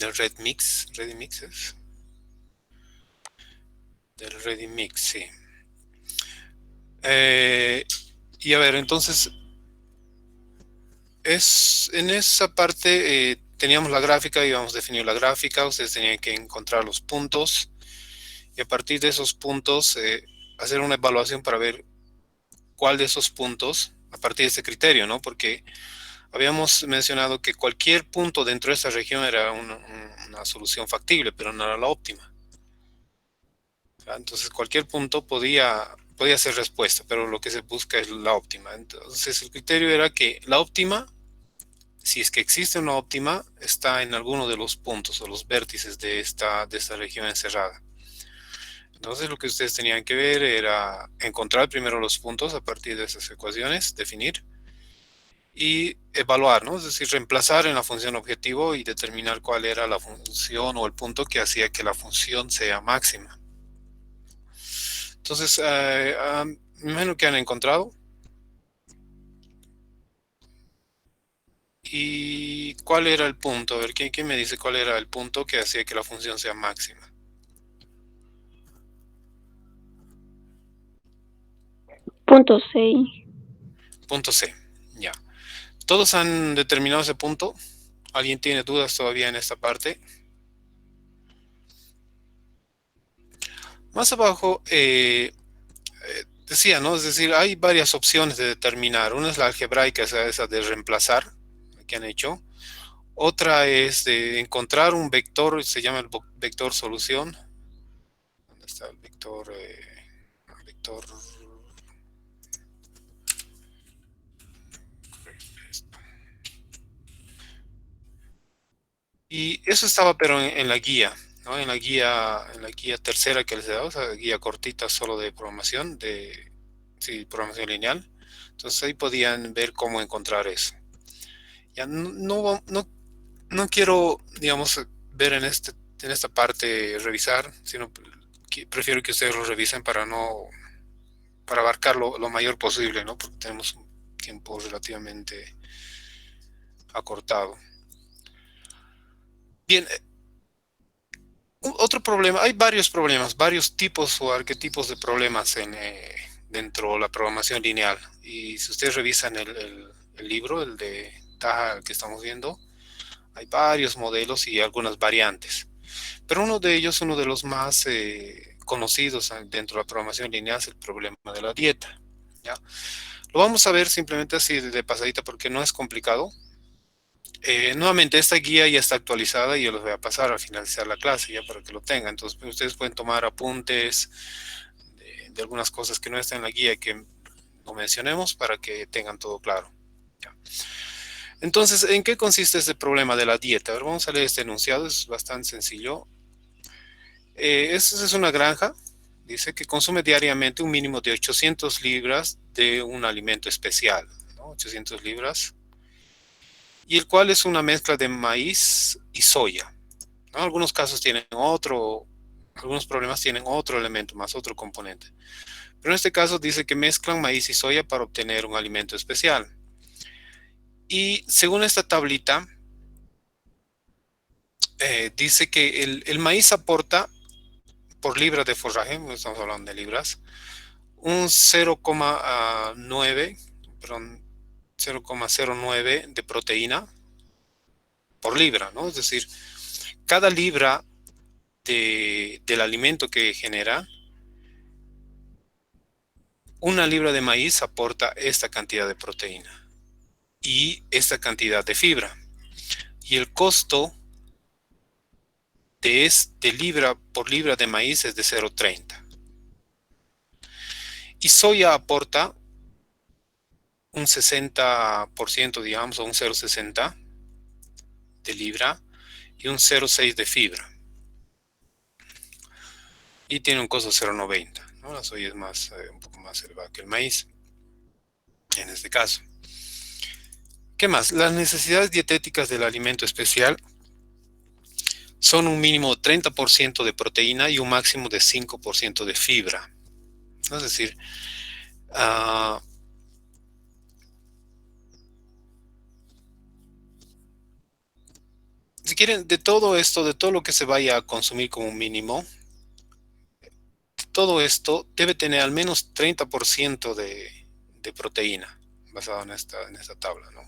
del Ready Mix es. Del Ready Mix, sí. Eh, y a ver, entonces, en esa parte teníamos la gráfica, íbamos a definir la gráfica, ustedes tenían que encontrar los puntos y a partir de esos puntos hacer una evaluación para ver cuál de esos puntos, a partir de ese criterio, ¿no? Porque habíamos mencionado que cualquier punto dentro de esa región era una solución factible, pero no era la óptima. ¿Ya? Entonces cualquier punto podía ser respuesta, pero lo que se busca es la óptima. Entonces el criterio era que la óptima, si es que existe una óptima, está en alguno de los puntos o los vértices de esta región encerrada. Entonces lo que ustedes tenían que ver era encontrar primero los puntos a partir de esas ecuaciones, definir y evaluar, ¿no? Es decir, reemplazar en la función objetivo y determinar cuál era la función o el punto que hacía que la función sea máxima. Entonces, me imagino que han encontrado. ¿Y cuál era el punto? A ver, quién me dice cuál era el punto que hacía que la función sea máxima? Punto 6. Punto C. Ya. ¿Todos han determinado ese punto? ¿Alguien tiene dudas todavía en esta parte? Más abajo decía, ¿no? Es decir, hay varias opciones de determinar. Una es la algebraica, esa de reemplazar, que han hecho. Otra es de encontrar un vector, se llama el vector solución. ¿Dónde está el vector? Vector. Y eso estaba, pero en la guía, ¿no? En la guía tercera que les he dado, o sea, guía cortita solo de programación, sí, programación lineal. Entonces ahí podían ver cómo encontrar eso. Ya no quiero, digamos, ver en esta parte revisar, sino que prefiero que ustedes lo revisen para para abarcar lo mayor posible, ¿no? Porque tenemos un tiempo relativamente acortado. Bien, otro problema, hay varios problemas, varios tipos o arquetipos de problemas dentro de la programación lineal. Y si ustedes revisan el libro, el de Taja, el que estamos viendo, hay varios modelos y algunas variantes. Pero uno de ellos, uno de los más conocidos dentro de la programación lineal es el problema de la dieta. ¿Ya? Lo vamos a ver simplemente así de pasadita porque no es complicado. Nuevamente, esta guía ya está actualizada y yo los voy a pasar al finalizar la clase ya para que lo tengan. Entonces, ustedes pueden tomar apuntes de algunas cosas que no están en la guía que no mencionemos para que tengan todo claro. ¿Ya? Entonces, ¿en qué consiste este problema de la dieta? A ver, vamos a leer este enunciado, es bastante sencillo. Esta es una granja, dice que consume diariamente un mínimo de 800 libras de un alimento especial, ¿no? 800 libras, y el cual es una mezcla de maíz y soya, ¿no? Algunos casos tienen algunos problemas tienen otro elemento más, otro componente. Pero en este caso dice que mezclan maíz y soya para obtener un alimento especial. Y según esta tablita, dice que el maíz aporta por libra de forraje, estamos hablando de libras, un 0,9, perdón, 0,09 de proteína por libra, ¿no? Es decir, cada libra del alimento que genera, una libra de maíz aporta esta cantidad de proteína y esta cantidad de fibra. Y el costo de libra por libra de maíz es de 0,30. Y soya aporta un 60%, digamos, o un 0,60 de libra y un 0,6 de fibra. Y tiene un costo de 0,90, ¿no? La soya es un poco más elevada que el maíz, en este caso. ¿Qué más? Las necesidades dietéticas del alimento especial son un mínimo de 30% de proteína y un máximo de 5% de fibra. ¿No? Uh, Si quieren, de todo esto, de todo lo que se vaya a consumir como mínimo, todo esto debe tener al menos 30% de proteína, basado en esta tabla, ¿no?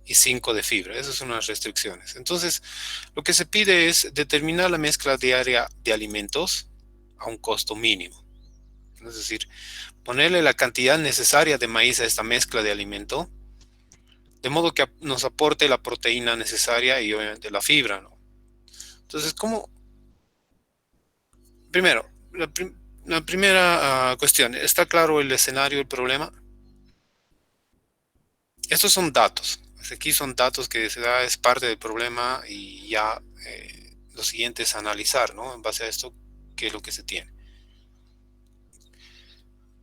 Y 5 de fibra. Esas son las restricciones. Entonces, lo que se pide es determinar la mezcla diaria de alimentos a un costo mínimo. Es decir, ponerle la cantidad necesaria de maíz a esta mezcla de alimento, de modo que nos aporte la proteína necesaria y obviamente la fibra, ¿no? Entonces, ¿cómo? Primero, la primera cuestión, ¿está claro el escenario, el problema? Estos son datos. Aquí son datos que se da, es parte del problema y ya lo siguiente es analizar, ¿no? En base a esto, qué es lo que se tiene.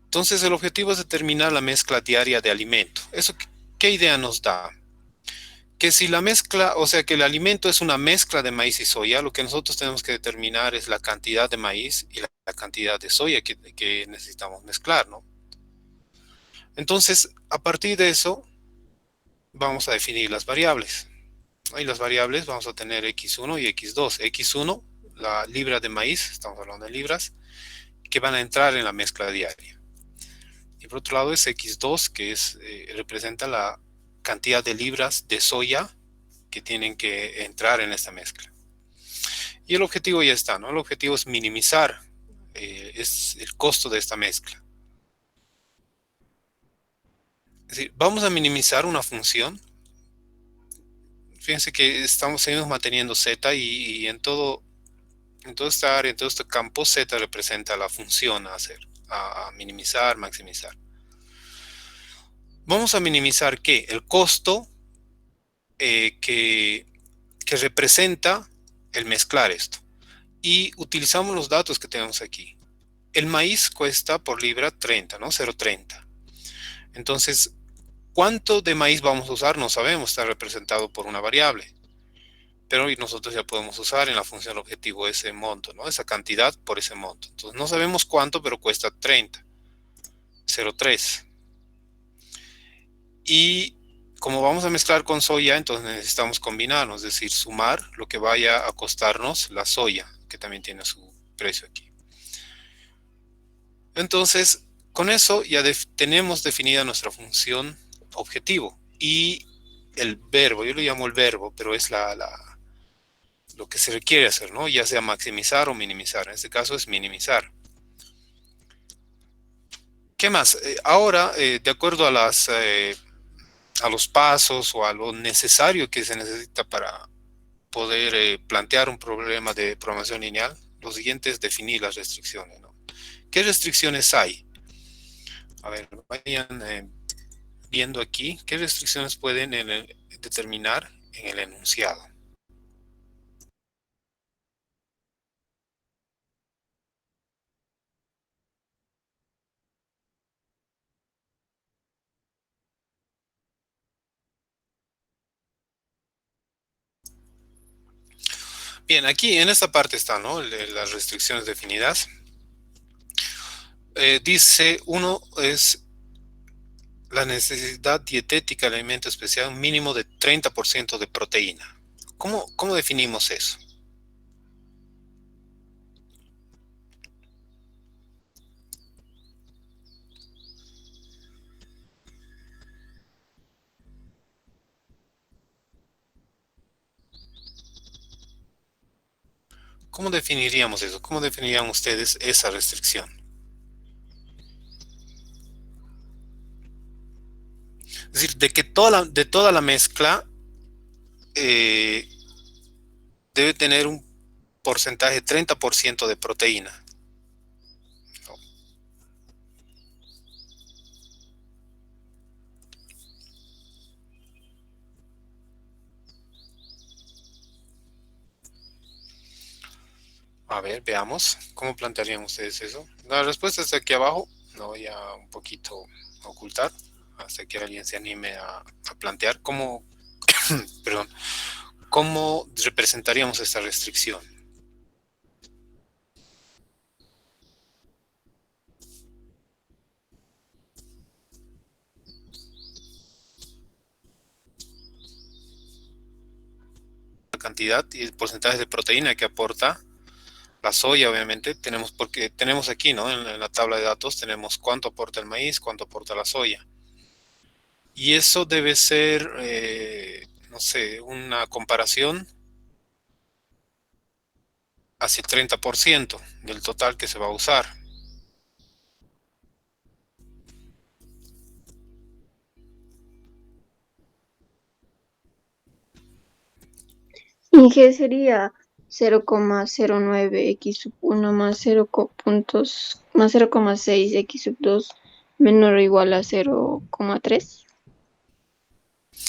Entonces, el objetivo es determinar la mezcla diaria de alimento. ¿Eso qué idea nos da? Que si la mezcla, o sea, que el alimento es una mezcla de maíz y soya, lo que nosotros tenemos que determinar es la cantidad de maíz y la cantidad de soya que necesitamos mezclar, ¿no? Entonces, a partir de eso, vamos a definir las variables. Y las variables vamos a tener x1 y x2. x1, la libra de maíz, estamos hablando de libras, que van a entrar en la mezcla diaria. Y por otro lado es x2, que representa la cantidad de libras de soya que tienen que entrar en esta mezcla. Y el objetivo ya está, ¿no? El objetivo es minimizar es el costo de esta mezcla. Es decir, vamos a minimizar una función. Fíjense que seguimos manteniendo z y en toda esta área, en todo este campo, z representa la función a hacer, a minimizar, maximizar. Vamos a minimizar ¿qué? El costo que representa el mezclar esto. Y utilizamos los datos que tenemos aquí. El maíz cuesta por libra 30, ¿no? 0,30. Entonces, ¿cuánto de maíz vamos a usar? No sabemos, está representado por una variable. Pero nosotros ya podemos usar en la función objetivo ese monto, ¿no? Esa cantidad por ese monto. Entonces, no sabemos cuánto, pero cuesta 30, 0,3. Y como vamos a mezclar con soya, entonces necesitamos combinarnos, es decir, sumar lo que vaya a costarnos la soya, que también tiene su precio aquí. Entonces, con eso ya tenemos definida nuestra función objetivo. Y el verbo, yo lo llamo el verbo, pero es lo que se requiere hacer, ¿no? Ya sea maximizar o minimizar. En este caso es minimizar. ¿Qué más? Ahora, de acuerdo a los pasos o a lo necesario que se necesita para poder plantear un problema de programación lineal, lo siguiente es definir las restricciones, ¿no? ¿Qué restricciones hay? A ver, vayan viendo aquí qué restricciones pueden determinar en el enunciado. Bien, aquí en esta parte está, ¿no? Las restricciones definidas. Dice, uno es la necesidad dietética del alimento especial, un mínimo de 30% de proteína. ¿Cómo definimos eso? ¿Cómo definiríamos eso? ¿Cómo definirían ustedes esa restricción? Es decir, de toda la mezcla eh, debe tener un porcentaje de 30% de proteína. A ver, veamos. ¿Cómo plantearían ustedes eso? La respuesta está aquí abajo. Lo voy a un poquito ocultar hasta que alguien se anime a plantear perdón, cómo representaríamos esta restricción. cantidad y el porcentaje de proteína que aporta la soya, obviamente, porque tenemos aquí, ¿no? En la tabla de datos tenemos cuánto aporta el maíz, cuánto aporta la soya. Y eso debe ser, no sé, una comparación hacia el 30% del total que se va a usar. ¿Y qué sería 0,09 x sub 1 más 0,6 x sub 2 menor o igual a 0,3?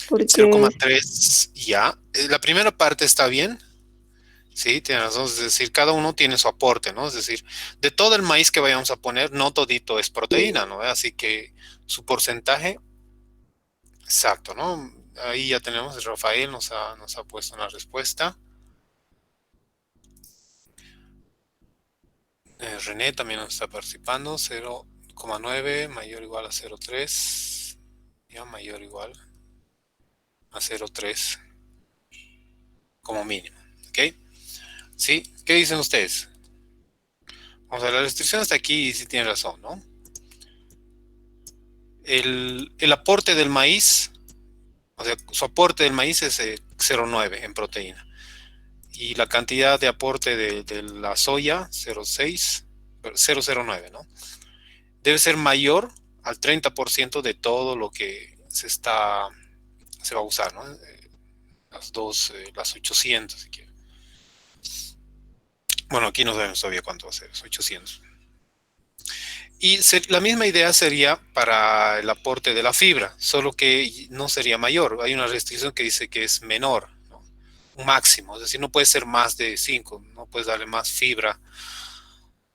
Porque 0,3 ya. La primera parte está bien. Sí, tiene razón. Es decir, cada uno tiene su aporte, ¿no? Es decir, de todo el maíz que vayamos a poner, no todito es proteína, ¿no? Así que su porcentaje exacto, ¿no? Ahí ya tenemos, Rafael nos ha puesto una respuesta. René también nos está participando. 0,9 mayor o igual a 0,3. Ya mayor o igual a 0,3 como mínimo. ¿Ok? ¿Sí? ¿Qué dicen ustedes? Vamos a ver, la restricción hasta aquí sí tiene razón, ¿no? El aporte del maíz, o sea, su aporte del maíz es 0,9 en proteína. Y la cantidad de aporte de la soya, 0,6, 0,09, ¿no? Debe ser mayor al 30% de todo lo que se va a usar, ¿no? Las 800, si quiere. Bueno, aquí no sabemos todavía cuánto va a ser, es 800. Y la misma idea sería para el aporte de la fibra, solo que no sería mayor. Hay una restricción que dice que es menor, ¿no? Un máximo, es decir, no puede ser más de 5, no puedes darle más fibra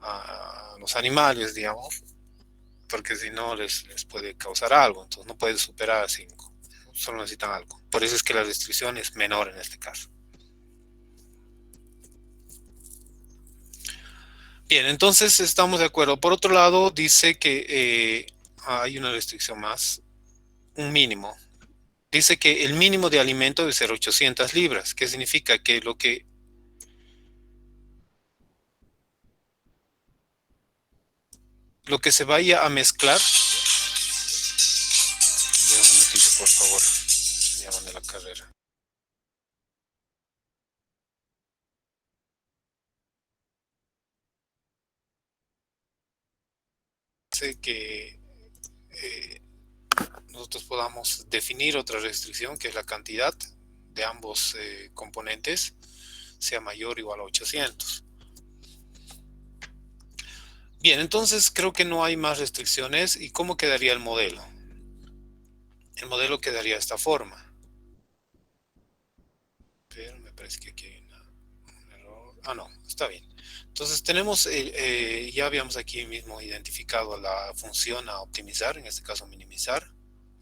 a los animales, digamos, porque si no les puede causar algo, entonces no puedes superar a 5, solo necesitan algo. Por eso es que la restricción es menor en este caso. Bien, entonces estamos de acuerdo. Por otro lado, dice que hay una restricción más, un mínimo. Dice que el mínimo de alimento debe ser 800 libras, que significa que lo que se vaya a mezclar. Un momentito, por favor. Me llaman de la carrera. Sé que eh, nosotros podamos definir otra restricción, que es la cantidad de ambos componentes, sea mayor o igual a 800. Bien, entonces creo que no hay más restricciones. ¿Y cómo quedaría el modelo? El modelo quedaría de esta forma. Pero me parece que aquí hay un error. Ah, no, está bien. Entonces tenemos, ya habíamos aquí mismo identificado la función a optimizar, en este caso minimizar,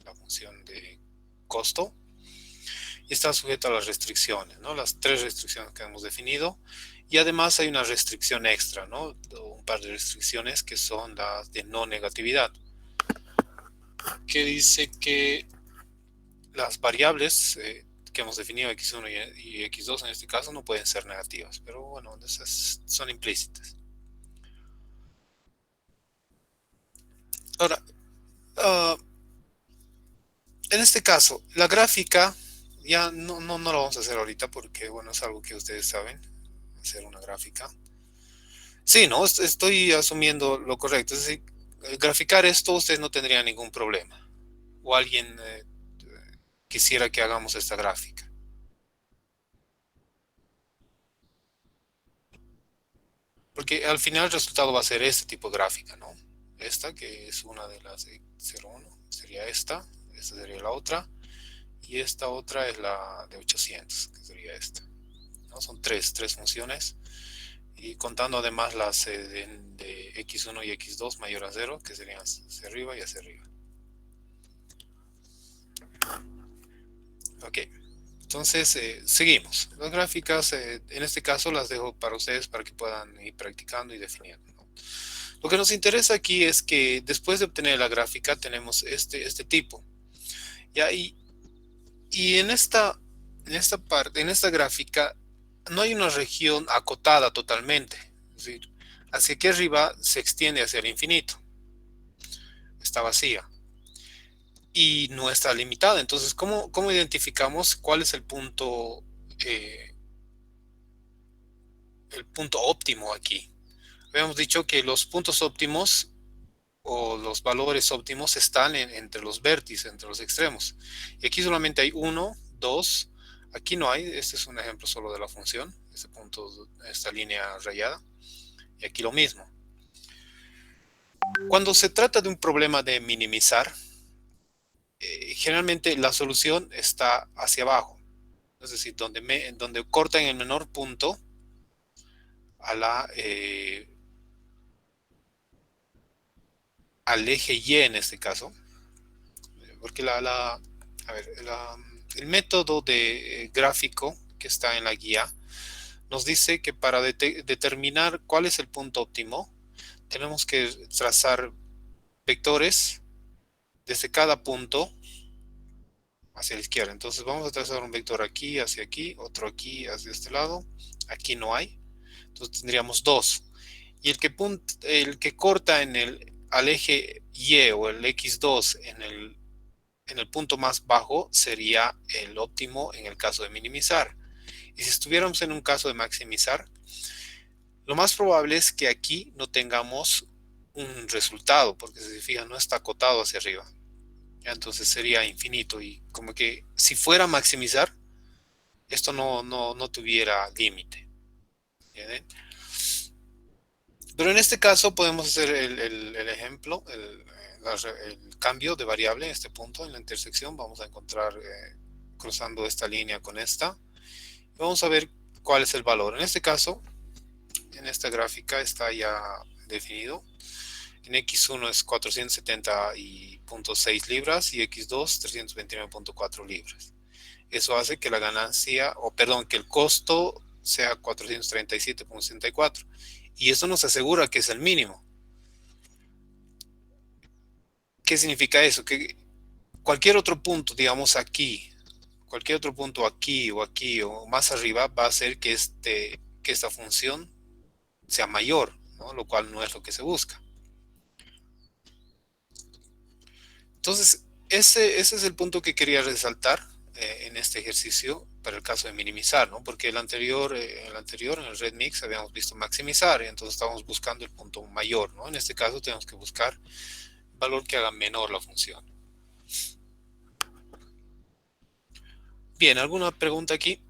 la función de costo, y está sujeto a las restricciones, ¿no? Las tres restricciones que hemos definido, y además hay una restricción extra, ¿no? Un par de restricciones que son las de no negatividad, que dice que las variables que hemos definido x1 y x2 en este caso no pueden ser negativas, pero bueno, esas son implícitas. Ahora, uh, en este caso, la gráfica ya no lo vamos a hacer ahorita porque, bueno, es algo que ustedes saben, hacer una gráfica. Sí, no, estoy asumiendo lo correcto. Es decir, graficar esto ustedes no tendrían ningún problema. O alguien quisiera que hagamos esta gráfica. Porque al final el resultado va a ser este tipo de gráfica, ¿no? Esta, que es una de las de 0,1, sería esta sería la otra, y esta otra es la de 800, que sería esta, ¿no? Son tres funciones, y contando además las de x1 y x2 mayor a 0, que serían hacia arriba y hacia arriba. Ok, entonces seguimos. Las gráficas, en este caso las dejo para ustedes para que puedan ir practicando y definiendo, ¿no? Lo que nos interesa aquí es que después de obtener la gráfica tenemos este tipo. ¿Ya? Y en en esta parte, en esta gráfica, no hay una región acotada totalmente. Es decir, hacia aquí arriba se extiende hacia el infinito. Está vacía. Y no está limitada. Entonces, ¿cómo identificamos cuál es el punto óptimo aquí? Habíamos dicho que los puntos óptimos o los valores óptimos están entre los vértices, entre los extremos. Y aquí solamente hay uno, dos. Aquí no hay. Este es un ejemplo solo de la función. Este punto, esta línea rayada. Y aquí lo mismo. Cuando se trata de un problema de minimizar, generalmente la solución está hacia abajo. Es decir, donde corta en el menor punto a al eje Y en este caso. Porque a ver, el método de gráfico que está en la guía nos dice que para determinar cuál es el punto óptimo, tenemos que trazar vectores desde cada punto hacia la izquierda. Entonces vamos a trazar un vector aquí, otro aquí hacia este lado. Aquí no hay. Entonces tendríamos dos. Y el que corta al eje Y o el X2 en el punto más bajo sería el óptimo en el caso de minimizar. Y si estuviéramos en un caso de maximizar, lo más probable es que aquí no tengamos un resultado, porque si se fijan no está acotado hacia arriba. ¿Ya? Entonces sería infinito y como que si fuera a maximizar, esto no tuviera límite. Pero en este caso podemos hacer el ejemplo, el cambio de variable en este punto, en la intersección. Vamos a encontrar cruzando esta línea con esta. Y vamos a ver cuál es el valor. En este caso, en esta gráfica está ya definido. En X1 es 470.6 libras y X2 329.4 libras. Eso hace que la ganancia, o perdón, que el costo sea 437.64. Y eso nos asegura que es el mínimo. ¿Qué significa eso? Que cualquier otro punto, digamos cualquier otro punto aquí o más arriba va a hacer que esta función sea mayor, ¿no? Lo cual no es lo que se busca. Entonces, ese es el punto que quería resaltar en este ejercicio para el caso de minimizar, ¿no? Porque en el red mix, habíamos visto maximizar, y entonces estábamos buscando el punto mayor, ¿no? En este caso tenemos que buscar valor que haga menor la función. Bien, ¿alguna pregunta aquí?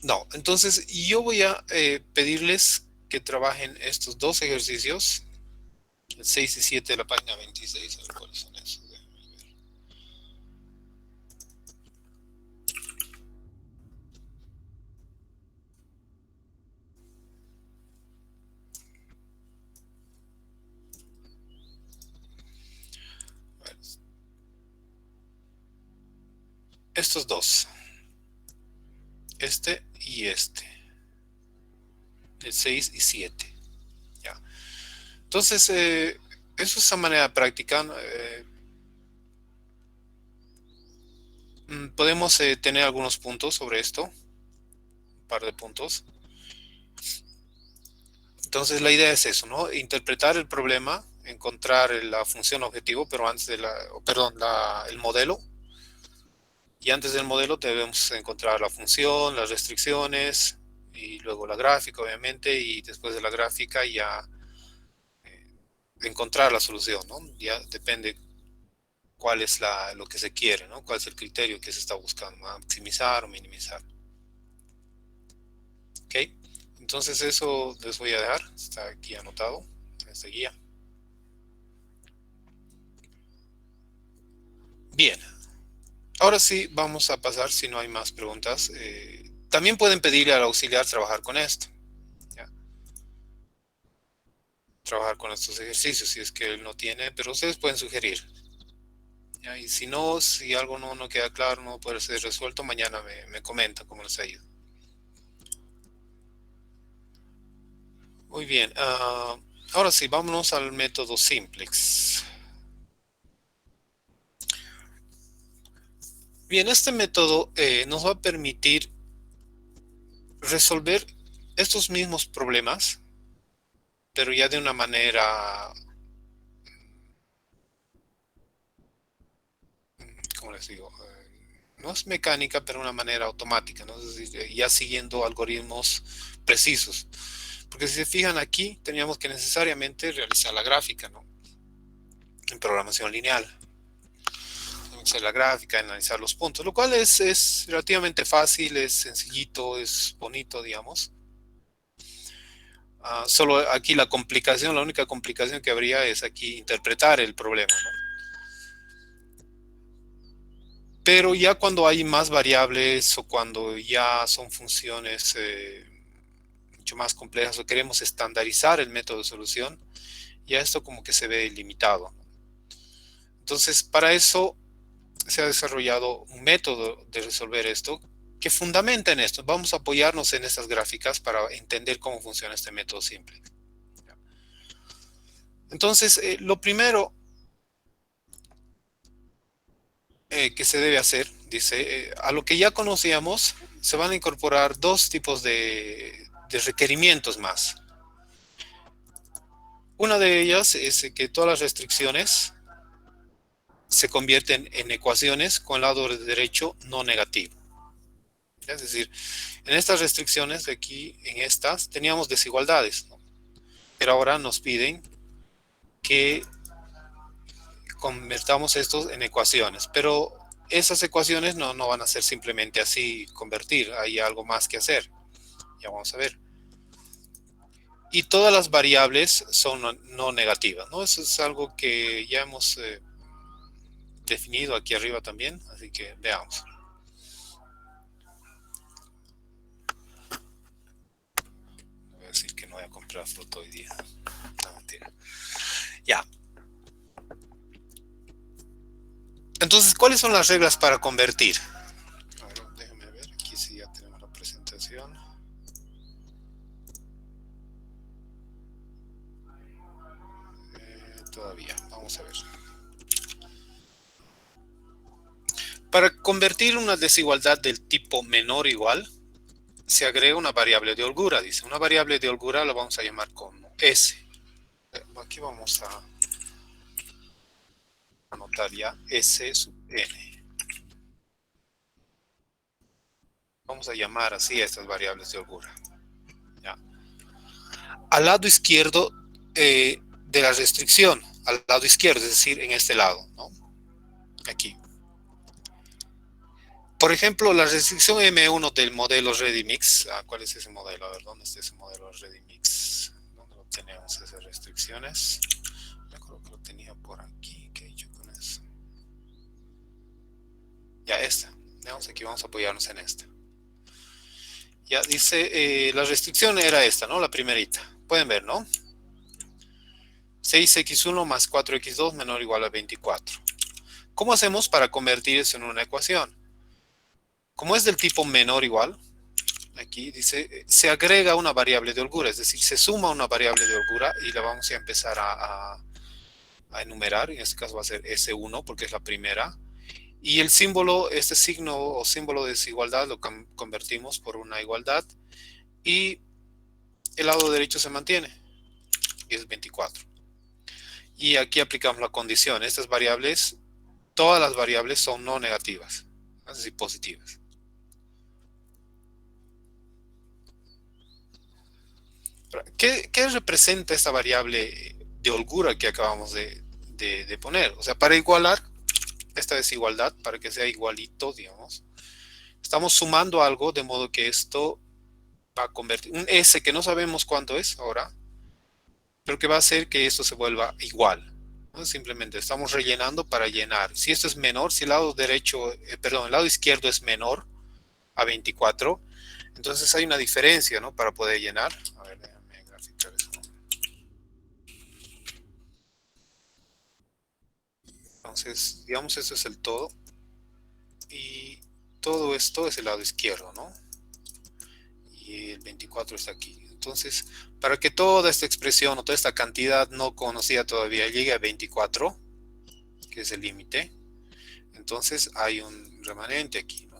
No, entonces yo voy a pedirles que trabajen estos dos ejercicios, el 6 y 7 de la página 26, a ver cuáles son esos. A ver, estos dos, este y este, el 6 y 7. ¿Ya? Entonces, eso es a manera práctica. Podemos tener algunos puntos sobre esto, un par de puntos. Entonces, la idea es eso, ¿no? Interpretar el problema, encontrar la función objetivo, pero antes perdón, el modelo. Y antes del modelo debemos encontrar la función, las restricciones y luego la gráfica, obviamente, y después de la gráfica ya encontrar la solución, ¿no? Ya depende cuál es lo que se quiere, ¿no? Cuál es el criterio que se está buscando, maximizar o minimizar. ¿Ok? Entonces eso les voy a dejar, está aquí anotado en esta guía. Bien, ahora sí vamos a pasar, si no hay más preguntas. También pueden pedirle al auxiliar trabajar con esto, ¿ya? Trabajar con estos ejercicios si es que él no tiene, pero ustedes pueden sugerir. ¿Ya? Y si no, si algo no queda claro, no puede ser resuelto, mañana me comenta cómo les ha ido. Muy bien. Ahora sí, vámonos al método simplex. Bien, este método nos va a permitir resolver estos mismos problemas, pero ya de una manera, ¿cómo les digo? No es mecánica, pero una manera automática, ¿no? Es decir, ya siguiendo algoritmos precisos. Porque si se fijan aquí, teníamos que necesariamente realizar la gráfica, ¿no? En programación lineal. Hacer la gráfica, analizar los puntos, lo cual es relativamente fácil, es sencillito, es bonito, digamos. Solo aquí la complicación, la única complicación que habría es aquí interpretar el problema, ¿no? Pero ya cuando hay más variables o cuando ya son funciones mucho más complejas o queremos estandarizar el método de solución, ya esto como que se ve limitado. Entonces, para eso se ha desarrollado un método de resolver esto que fundamenta en esto. Vamos a apoyarnos en estas gráficas para entender cómo funciona este método simple. Entonces, lo primero que se debe hacer, dice, a lo que ya conocíamos, se van a incorporar dos tipos de requerimientos más. Una de ellas es que todas las restricciones se convierten en ecuaciones con lado derecho no negativo. Es decir, en estas restricciones de aquí, en estas, teníamos desigualdades, ¿no? Pero ahora nos piden que convertamos estos en ecuaciones. Pero esas ecuaciones no van a ser simplemente así convertir, hay algo más que hacer. Ya vamos a ver. Y todas las variables son no negativas, ¿no? Eso es algo que ya hemos definido aquí arriba también, así que veamos. Voy a decir que no voy a comprar fruta hoy día. No, mentira. Ya. Entonces, ¿cuáles son las reglas para convertir? A ver, déjame ver, aquí sí ya tenemos la presentación. Todavía, vamos a ver. Para convertir una desigualdad del tipo menor o igual, se agrega una variable de holgura, dice. Una variable de holgura la vamos a llamar como S. Aquí vamos a anotar ya S sub n. Vamos a llamar así a estas variables de holgura. ¿Ya? Al lado izquierdo de la restricción, al lado izquierdo, es decir, en este lado, ¿no? Aquí. Por ejemplo, la restricción M1 del modelo ReadyMix. ¿Cuál es ese modelo? A ver, ¿dónde está ese modelo ReadyMix? ¿Dónde lo tenemos esas restricciones? Yo creo que lo tenía por aquí. ¿Qué he hecho con eso? Ya, esta. Veamos aquí, vamos a apoyarnos en esta. Ya dice, la restricción era esta, ¿no? La primerita. Pueden ver, ¿no? 6x1 más 4x2 menor o igual a 24. ¿Cómo hacemos para convertir eso en una ecuación? Como es del tipo menor o igual, aquí dice, se agrega una variable de holgura, es decir, se suma una variable de holgura y la vamos a empezar a enumerar. En este caso va a ser S1 porque es la primera. Y el símbolo, este signo o símbolo de desigualdad lo convertimos por una igualdad y el lado derecho se mantiene, y es 24. Y aquí aplicamos la condición. Estas variables, todas las variables son no negativas, es decir, positivas. ¿Qué representa esta variable de holgura que acabamos de poner? O sea, para igualar esta desigualdad, para que sea igualito, digamos, estamos sumando algo de modo que esto va a convertir un S que no sabemos cuánto es ahora, pero que va a hacer que esto se vuelva igual, ¿no? Simplemente estamos rellenando para llenar. Si esto es menor, si el lado derecho, perdón, el lado izquierdo es menor a 24, entonces hay una diferencia, ¿no? Para poder llenar. A ver, déjame graficar eso. Entonces, digamos, esto es el todo. Y todo esto es el lado izquierdo, ¿no? Y el 24 está aquí. Entonces, para que toda esta expresión o toda esta cantidad no conocida todavía llegue a 24, que es el límite, entonces hay un remanente aquí, ¿no?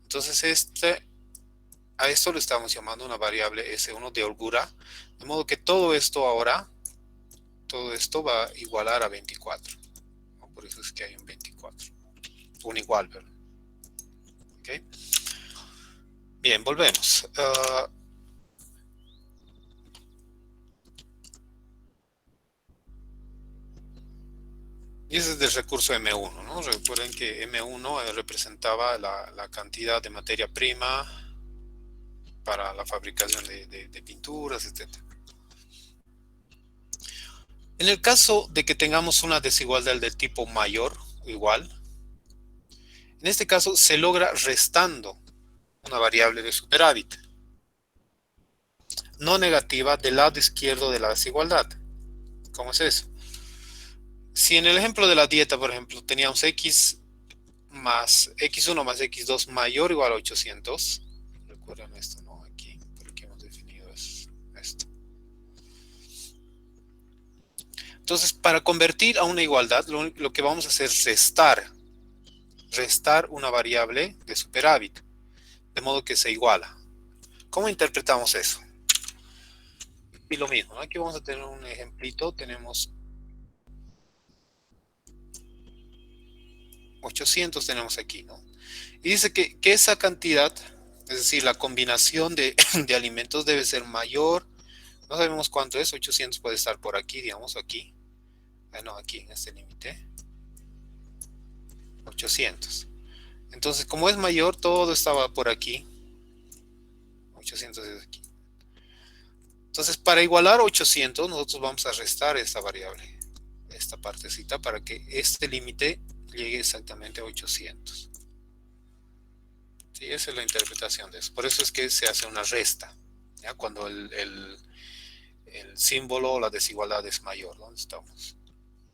Entonces a esto le estamos llamando una variable S1 de holgura, de modo que todo esto ahora, todo esto va a igualar a 24, ¿no? Por eso es que hay un 24, un igual, ¿verdad? ¿Okay? Bien, volvemos. Y ese es del recurso M1, ¿no? Recuerden que M1 representaba la cantidad de materia prima para la fabricación de pinturas, etc. En el caso de que tengamos una desigualdad del tipo mayor o igual, en este caso se logra restando una variable de superávit no negativa del lado izquierdo de la desigualdad. ¿Cómo es eso? Si en el ejemplo de la dieta, por ejemplo, teníamos x1 más x2 mayor o igual a 800, recuerden esto, ¿no? Aquí, por aquí hemos definido esto. Entonces, para convertir a una igualdad, lo que vamos a hacer es restar una variable de superávit, de modo que se iguala. ¿Cómo interpretamos eso? Y lo mismo, ¿no? Aquí vamos a tener un ejemplito, tenemos 800 tenemos aquí, ¿no? Y dice que esa cantidad, es decir, la combinación de alimentos debe ser mayor, no sabemos cuánto es, 800 puede estar por aquí, digamos, aquí, no, aquí en este límite, 800. Entonces, como es mayor, todo estaba por aquí, 800 es aquí. Entonces, para igualar 800, nosotros vamos a restar esta variable, esta partecita, para que este límite llegue exactamente a 800. Sí, esa es la interpretación de eso. Por eso es que se hace una resta, ¿ya? Cuando el símbolo o la desigualdad es mayor. ¿Dónde estamos?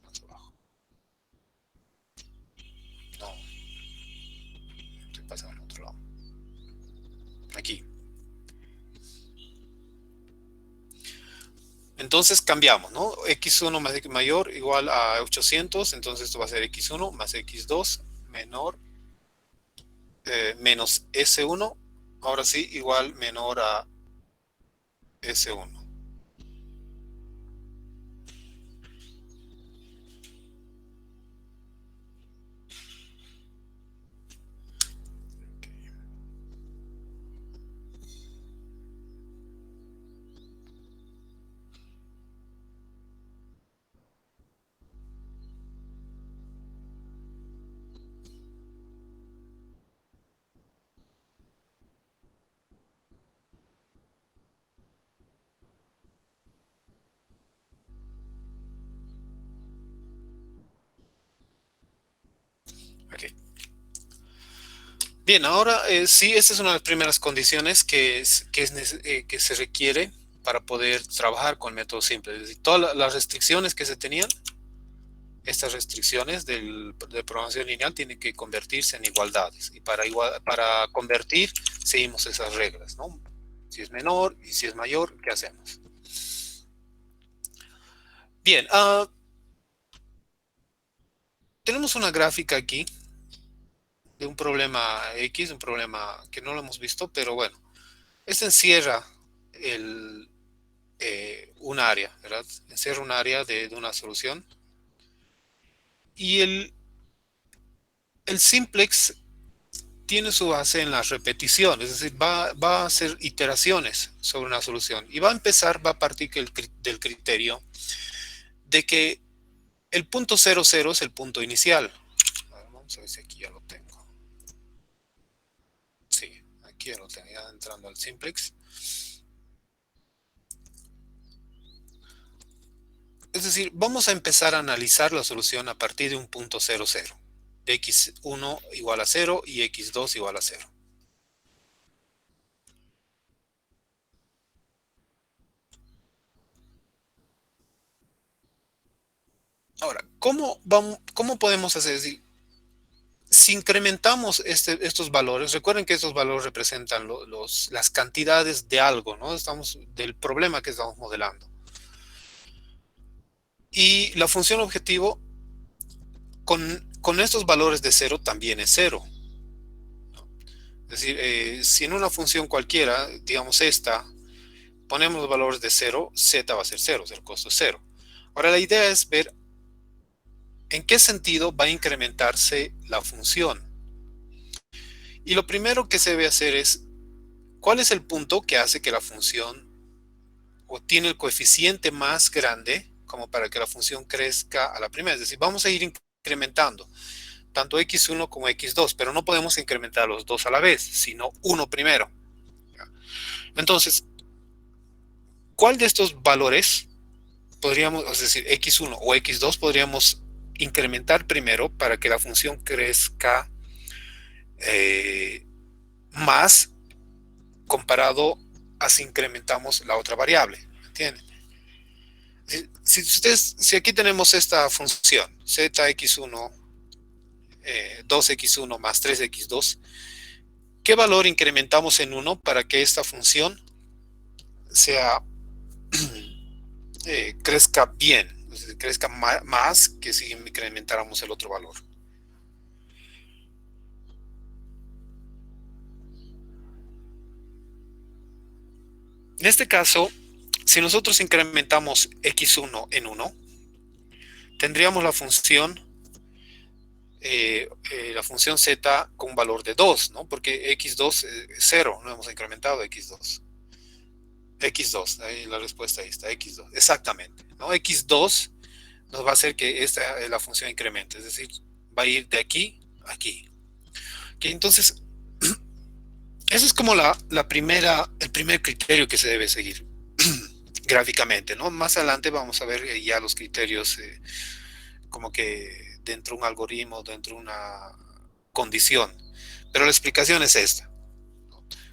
Más abajo. No, estoy pasando al otro lado. Aquí. Entonces cambiamos, ¿no? x1 más x mayor igual a 800, entonces esto va a ser x1 más x2 menor, menos s1, ahora sí, igual menor a s1. Okay. Bien, ahora sí, esta es una de las primeras condiciones que se requiere para poder trabajar con método simple. Es decir, todas las restricciones que se tenían, estas restricciones de programación lineal tienen que convertirse en igualdades. Y para convertir, seguimos esas reglas, ¿no? Si es menor y si es mayor, ¿qué hacemos? Bien, tenemos una gráfica aquí de un problema X, un problema que no lo hemos visto, pero bueno, este encierra un área, ¿verdad? Encierra un área de una solución. Y el simplex tiene su base en la repetición, es decir, va a hacer iteraciones sobre una solución y va a partir del criterio de que el punto 00 es el punto inicial. Vamos a ver si aquí ya lo tengo. Sí, aquí ya lo tengo, ya entrando al simplex. Es decir, vamos a empezar a analizar la solución a partir de un punto 00, de x1 igual a 0 y x2 igual a 0. Ahora, ¿cómo podemos hacer? Es decir, si incrementamos estos valores, recuerden que estos valores representan las cantidades de algo, ¿no? Del problema que estamos modelando. Y la función objetivo con estos valores de cero también es cero. Es decir, si en una función cualquiera, digamos esta, ponemos los valores de cero, z va a ser cero, el costo es cero. Ahora la idea es ver en qué sentido va a incrementarse la función. Y lo primero que se debe hacer es, ¿cuál es el punto que hace que la función o tiene el coeficiente más grande como para que la función crezca a la primera? Es decir, vamos a ir incrementando tanto x1 como x2, pero no podemos incrementar los dos a la vez, sino uno primero. Entonces, ¿cuál de estos valores podríamos, es decir, x1 o x2, podríamos incrementar primero para que la función crezca más comparado a si incrementamos la otra variable? ¿Entienden? Si aquí tenemos esta función, zx1, 2x1 más 3x2, ¿qué valor incrementamos en 1 para que esta función sea, crezca bien? Es decir, crezca más que si incrementáramos el otro valor. En este caso, si nosotros incrementamos x1 en 1, tendríamos la función z con un valor de 2, ¿no? Porque x2 es 0, no hemos incrementado x2. x2, ahí la respuesta ahí está, x2, exactamente, ¿no? x2 nos va a hacer que la función incremente, es decir, va a ir de aquí a aquí. Okay, entonces, eso es como el primer criterio que se debe seguir gráficamente, ¿no? Más adelante vamos a ver ya los criterios como que dentro de un algoritmo, dentro de una condición. Pero la explicación es esta.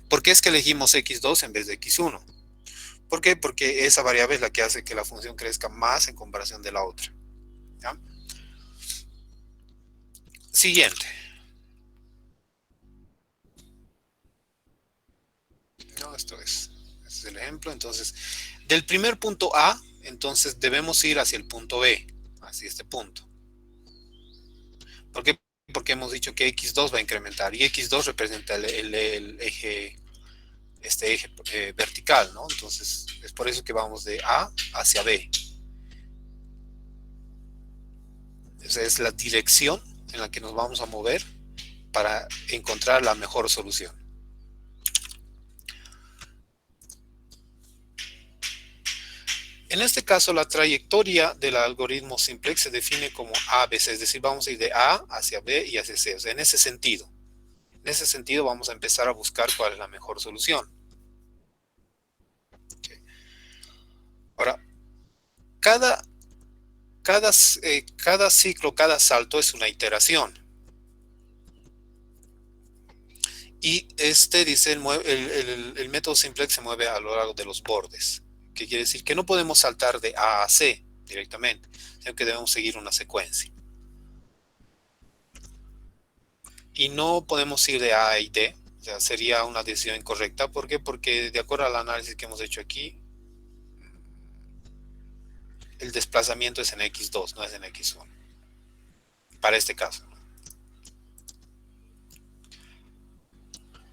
¿Por qué es que elegimos x2 en vez de x1? ¿Por qué? Porque esa variable es la que hace que la función crezca más en comparación de la otra. ¿Ya? Siguiente. No, este es el ejemplo. Entonces, del primer punto A, entonces debemos ir hacia el punto B, hacia este punto. ¿Por qué? Porque hemos dicho que x2 va a incrementar y x2 representa el eje, este eje vertical, ¿no? Entonces, es por eso que vamos de A hacia B. Esa es la dirección en la que nos vamos a mover para encontrar la mejor solución. En este caso, la trayectoria del algoritmo simplex se define como ABC, es decir, vamos a ir de A hacia B y hacia C, o sea, en ese sentido. En ese sentido vamos a empezar a buscar cuál es la mejor solución. Okay. Ahora, cada, cada ciclo, cada salto es una iteración. Y dice, el método simplex se mueve a lo largo de los bordes, que quiere decir que no podemos saltar de A a C directamente, sino que debemos seguir una secuencia. Y no podemos ir de A a D, o sea, sería una decisión incorrecta. ¿Por qué? Porque de acuerdo al análisis que hemos hecho aquí, el desplazamiento es en x2, no es en x1, para este caso.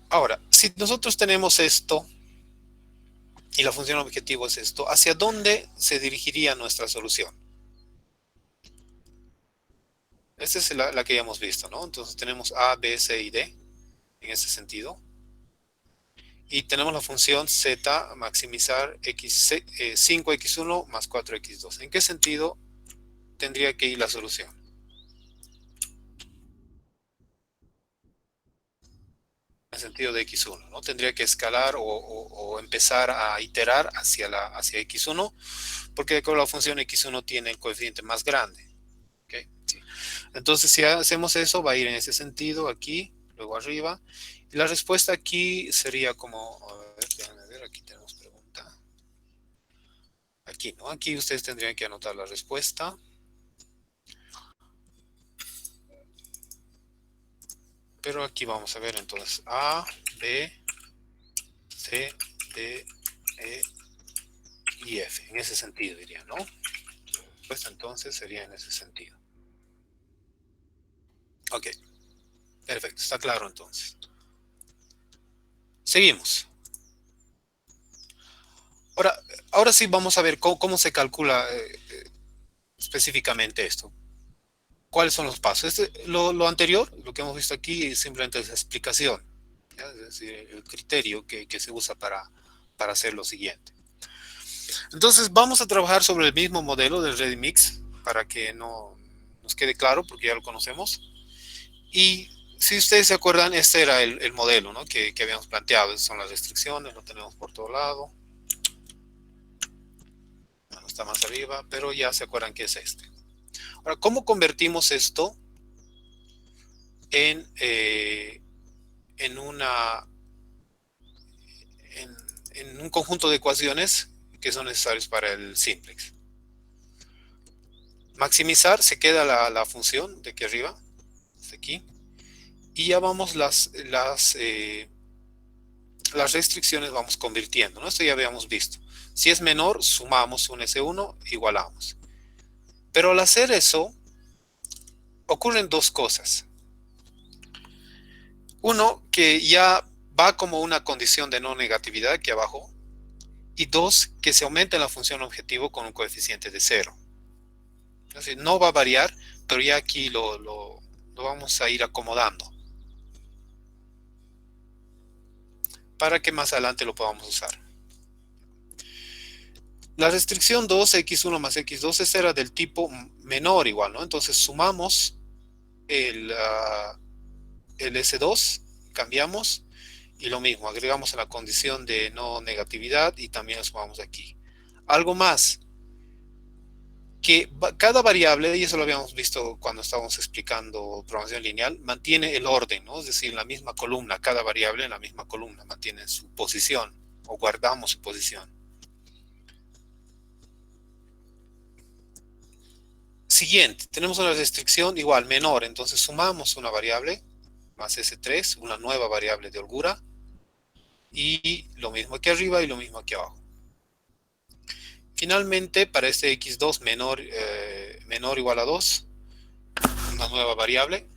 Ahora, si nosotros tenemos esto, y la función objetivo es esto, ¿hacia dónde se dirigiría nuestra solución? Esta es la que ya hemos visto, ¿no? Entonces tenemos A, B, C y D, en ese sentido. Y tenemos la función z maximizar 5x1 más 4x2. ¿En qué sentido tendría que ir la solución? En el sentido de x1, ¿no? Tendría que escalar o empezar a iterar hacia x1, porque de acuerdo a la función x1 tiene el coeficiente más grande. ¿Okay? Sí. Entonces, si hacemos eso, va a ir en ese sentido aquí, luego arriba. Y la respuesta aquí sería como, a ver, déjame ver, aquí tenemos pregunta. Aquí, ¿no? Aquí ustedes tendrían que anotar la respuesta. Pero aquí vamos a ver entonces A, B, C, D, E y F. En ese sentido diría, ¿no? Pues entonces sería en ese sentido. Ok, perfecto, está claro entonces. Seguimos. Ahora, ahora sí vamos a ver cómo se calcula específicamente esto. ¿Cuáles son los pasos? Lo anterior, lo que hemos visto aquí, simplemente es la explicación, ¿ya? Es decir, el criterio que se usa para hacer lo siguiente. Entonces vamos a trabajar sobre el mismo modelo del ReadyMix para que no nos quede claro, porque ya lo conocemos. Y si ustedes se acuerdan, este era el modelo, ¿no? que habíamos planteado. Estas son las restricciones, lo tenemos por todo lado. Bueno, está más arriba, pero ya se acuerdan que es este. Ahora, ¿cómo convertimos esto en, en, una, en un conjunto de ecuaciones que son necesarios para el simplex? Maximizar, se queda la función de aquí arriba, hasta aquí, y ya vamos las restricciones vamos convirtiendo, ¿no? Esto ya habíamos visto. Si es menor, sumamos un S1, igualamos. Pero al hacer eso, ocurren dos cosas. Uno, que ya va como una condición de no negatividad aquí abajo. Y dos, que se aumenta la función objetivo con un coeficiente de cero. Es decir, no va a variar, pero ya aquí lo vamos a ir acomodando para que más adelante lo podamos usar. La restricción 2, x1 más x2, esta era del tipo menor igual, ¿no? Entonces sumamos el S2, cambiamos, y lo mismo, agregamos a la condición de no negatividad y también lo sumamos aquí. Algo más, que cada variable, y eso lo habíamos visto cuando estábamos explicando programación lineal, mantiene el orden, ¿no? Es decir, en la misma columna, cada variable en la misma columna mantiene su posición, o guardamos su posición. Siguiente, tenemos una restricción igual, menor, entonces sumamos una variable, más S3, una nueva variable de holgura, y lo mismo aquí arriba y lo mismo aquí abajo. Finalmente, para este x2 menor o igual a 2, una nueva variable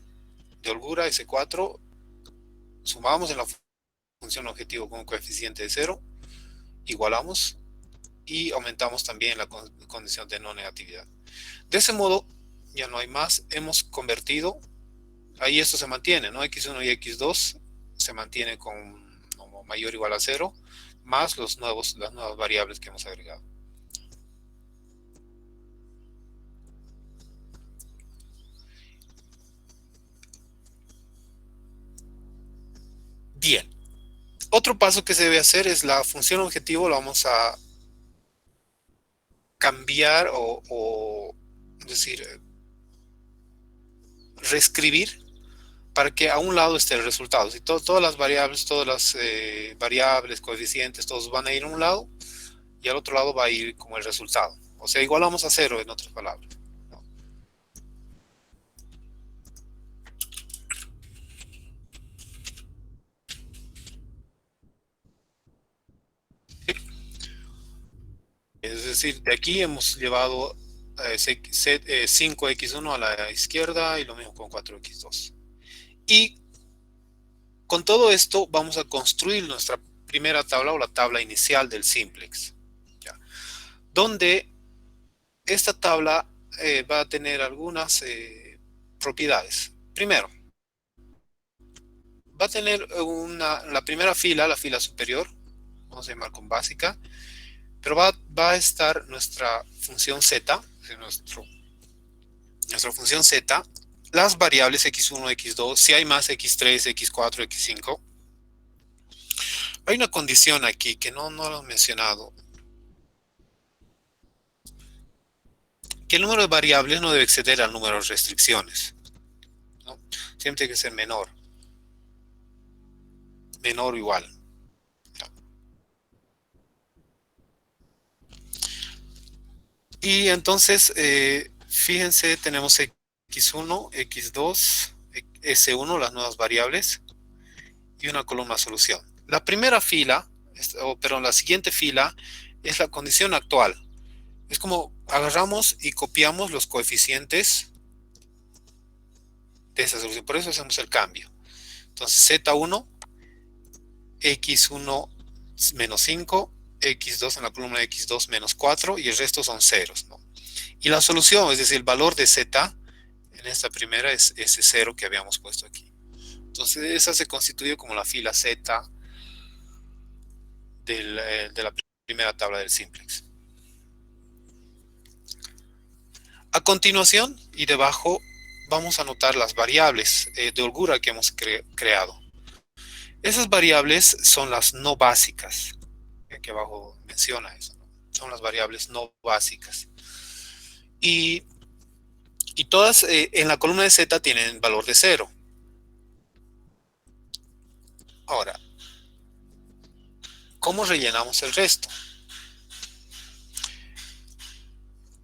de holgura, S4, sumamos en la función objetivo con un coeficiente de 0, igualamos y aumentamos también la condición de no negatividad. De ese modo, ya no hay más, hemos convertido, ahí esto se mantiene, ¿no? X1 y X2 se mantiene con mayor o igual a 0, más las nuevas variables que hemos agregado. Bien, otro paso que se debe hacer es la función objetivo, la vamos a cambiar o decir, reescribir para que a un lado esté el resultado. Si todas las variables, coeficientes, todos van a ir a un lado y al otro lado va a ir como el resultado. O sea, igualamos a cero en otras palabras, ¿no? Es decir, de aquí hemos llevado 5x1 a la izquierda y lo mismo con 4x2. Y con todo esto vamos a construir nuestra primera tabla o la tabla inicial del simplex, ¿ya? Donde esta tabla va a tener algunas propiedades. Primero, va a tener la primera fila, la fila superior, vamos a llamar con básica, pero va a estar nuestra función z, nuestra función z, las variables x1, x2, si hay más x3, x4, x5. Hay una condición aquí que no lo he mencionado, que el número de variables no debe exceder al número de restricciones, ¿no? Siempre tiene que ser menor o igual. Y entonces, fíjense, tenemos x1, x2, S1, las nuevas variables, y una columna solución. La primera fila, perdón, la siguiente fila es la condición actual. Es como agarramos y copiamos los coeficientes de esa solución. Por eso hacemos el cambio. Entonces, Z1, X1 menos 5, X2 en la columna X2 menos 4 y el resto son ceros, ¿no? Y la solución, es decir, el valor de Z en esta primera es ese 0 que habíamos puesto aquí. Entonces, esa se constituye como la fila Z de la primera tabla del simplex. A continuación, y debajo, vamos a anotar las variables de holgura que hemos creado. Esas variables son las no básicas. Aquí abajo menciona eso, ¿no? Son las variables no básicas. Y todas en la columna de Z tienen valor de 0. Ahora, ¿cómo rellenamos el resto?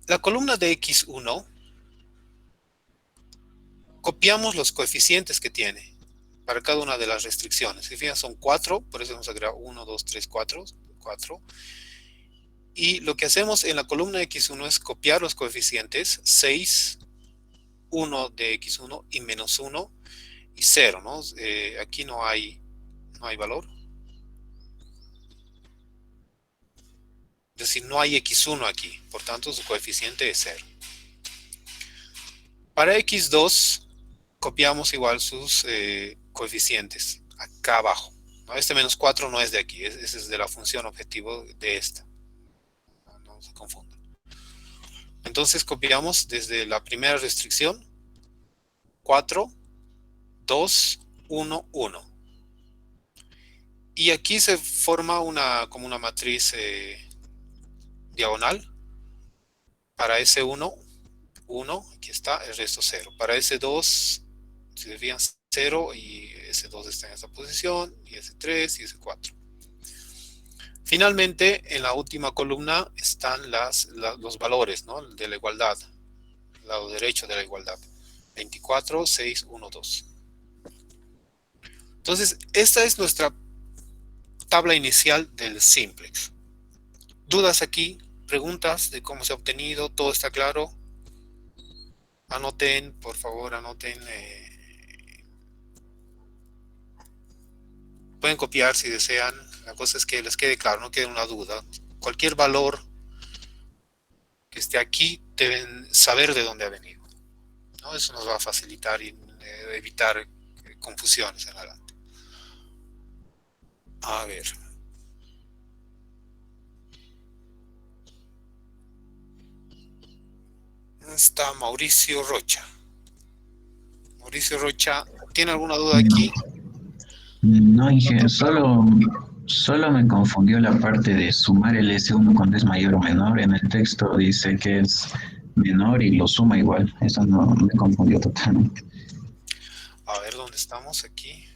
La columna de X1, copiamos los coeficientes que tiene para cada una de las restricciones. Si fijan, son 4, por eso vamos a crear 1, 2, 3, 4. Y lo que hacemos en la columna X1 es copiar los coeficientes 6, 1 de X1 y menos 1 y 0, ¿no? Aquí no hay valor. Es decir, no hay X1 aquí, por tanto su coeficiente es 0. Para X2 copiamos igual sus coeficientes acá abajo, ¿no? Este menos 4 no es de aquí, ese es de la función objetivo de esta. No se confundan. Entonces copiamos desde la primera restricción 4, 2, 1, 1. Y aquí se forma como una matriz diagonal. Para S1, 1, aquí está, el resto 0. Para S2, si se fijan, 0 y S2 está en esta posición, y S3 y S4. Finalmente, en la última columna están los valores, ¿no? De la igualdad, el lado derecho de la igualdad. 24, 6, 1, 2. Entonces, esta es nuestra tabla inicial del simplex. ¿Dudas aquí? ¿Preguntas de cómo se ha obtenido? ¿Todo está claro? Anoten, por favor, anoten. Pueden copiar si desean. La cosa es que les quede claro, no quede una duda. Cualquier valor que esté aquí deben saber de dónde ha venido, ¿no? Eso nos va a facilitar y evitar confusiones en adelante. A ver. Está Mauricio Rocha. Mauricio Rocha, ¿tiene alguna duda aquí? No, Inge, solo me confundió la parte de sumar el S1 cuando es mayor o menor. En el texto dice que es menor y lo suma igual. Eso no me confundió totalmente. A ver, ¿dónde estamos aquí?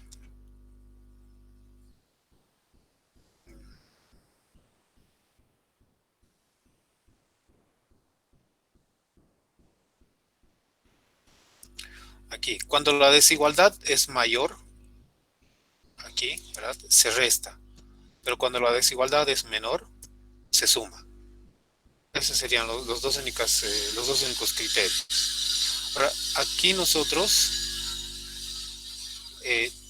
Aquí, cuando la desigualdad es mayor, aquí, ¿verdad? Se resta. Pero cuando la desigualdad es menor, se suma. Esos serían los dos únicos criterios. Ahora, aquí nosotros,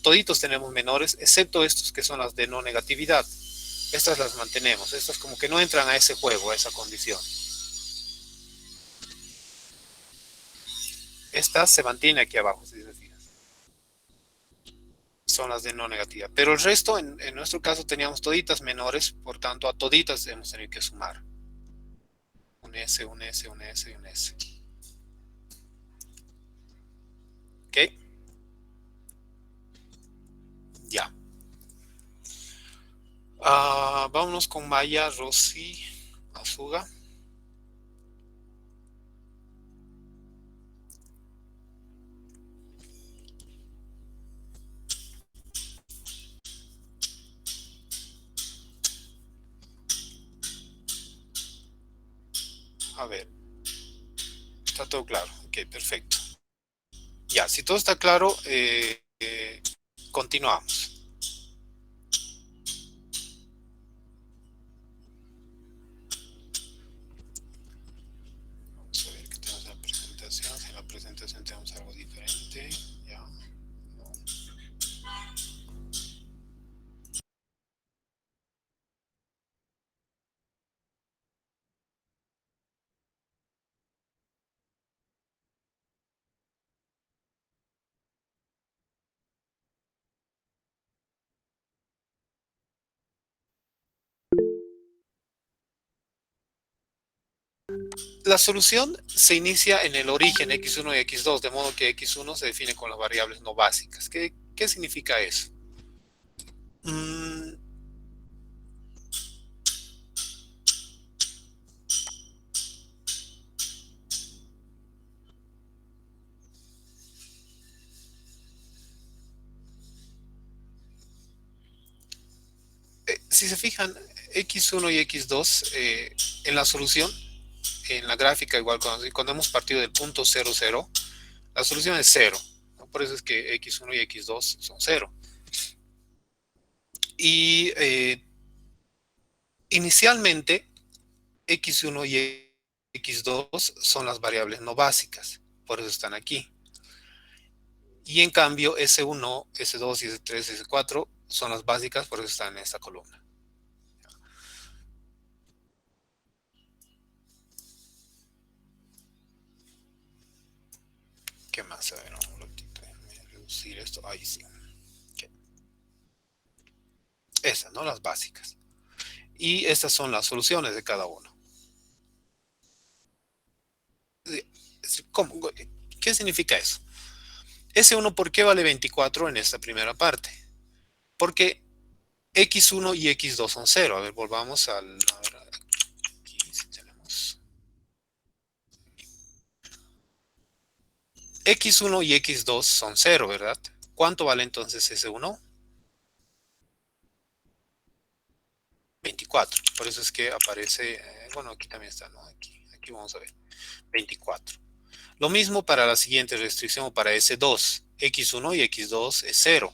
toditos tenemos menores, excepto estos que son las de no negatividad. Estas las mantenemos. Estas como que no entran a ese juego, a esa condición. Estas se mantiene aquí abajo, si se fijan. Son las de no negatividad. Pero el resto, en nuestro caso, teníamos toditas menores, por tanto, a toditas hemos tenido que sumar. Un S, un S, un S y un S. ¿Ok? Ya. Vámonos con Maya Rossi Azuga. A ver. Está todo claro. Ok, perfecto. Ya, si todo está claro, continuamos. Vamos a ver que tenemos la presentación. Si en la presentación tenemos algo diferente, ya. No. La solución se inicia en el origen x1 y x2, de modo que x1 se define con las variables no básicas. ¿Qué significa eso? Mm, si se fijan, x1 y x2 en la solución, en la gráfica, igual cuando hemos partido del punto 0, 0, la solución es 0, ¿no? Por eso es que x1 y x2 son 0. Y inicialmente, x1 y x2 son las variables no básicas, por eso están aquí. Y en cambio, S1, S2, S3, S4 son las básicas, por eso están en esta columna. ¿Qué más? A ver, un ratito, déjame reducir esto. Ahí sí. Okay. Esas, ¿no? Las básicas. Y estas son las soluciones de cada uno. ¿Cómo? ¿Qué significa eso? S1, ¿por qué vale 24 en esta primera parte? Porque X1 y X2 son 0. A ver, volvamos al... A ver, aquí sí tenemos... X1 y X2 son 0, ¿verdad? ¿Cuánto vale entonces S1? 24. Por eso es que aparece... bueno, aquí también está, ¿no? Aquí vamos a ver. 24. Lo mismo para la siguiente restricción, para S2. X1 y X2 es 0.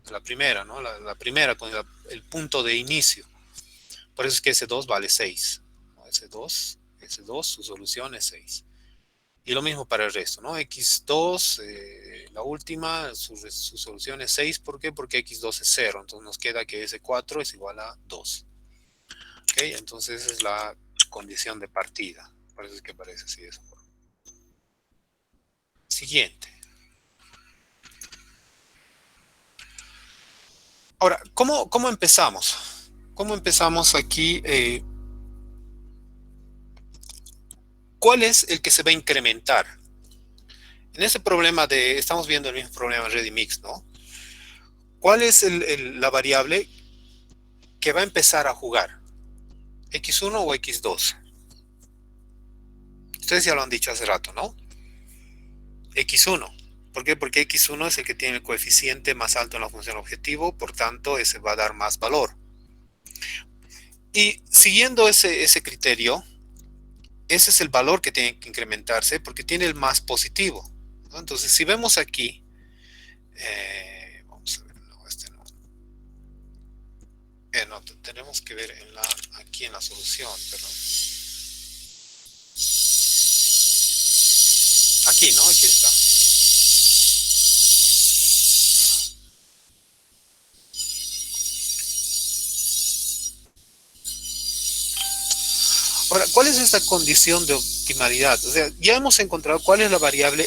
La primera, ¿no? La primera con el punto de inicio. Por eso es que S2 vale 6. S2, su solución es 6. Y lo mismo para el resto, ¿no? X2, la última, su solución es 6. ¿Por qué? Porque X2 es 0. Entonces nos queda que S4 es igual a 2. ¿Ok? Entonces esa es la condición de partida. Por eso es que parece así de esa forma. Siguiente. Ahora, ¿cómo empezamos? ¿Cómo empezamos aquí? ¿Cuál es el que se va a incrementar? En ese problema estamos viendo el mismo problema Ready-Mix, ¿no? ¿Cuál es la variable que va a empezar a jugar? ¿X1 o X2? Ustedes ya lo han dicho hace rato, ¿no? X1. ¿Por qué? Porque X1 es el que tiene el coeficiente más alto en la función objetivo, por tanto, ese va a dar más valor. Y siguiendo ese criterio, ese es el valor que tiene que incrementarse porque tiene el más positivo, ¿no? Entonces, si vemos aquí, vamos a ver, no, este no. No, tenemos que ver aquí en la solución, perdón. Aquí, ¿no? Aquí está. Ahora, ¿cuál es esta condición de optimalidad? O sea, ya hemos encontrado cuál es la variable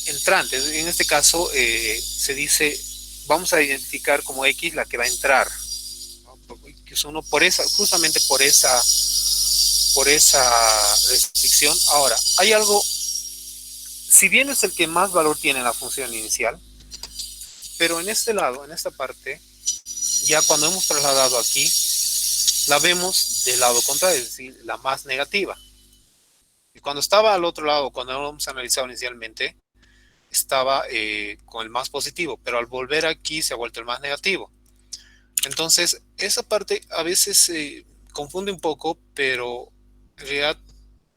entrante. En este caso, se dice, vamos a identificar como X la que va a entrar, ¿no? Justamente por esa restricción. Ahora, hay algo, si bien es el que más valor tiene en la función inicial, pero en este lado, en esta parte, ya cuando hemos trasladado aquí, la vemos del lado contrario, es decir, la más negativa. Y cuando estaba al otro lado, cuando lo hemos analizado inicialmente, estaba con el más positivo, pero al volver aquí se ha vuelto el más negativo. Entonces, esa parte a veces confunde un poco, pero en realidad,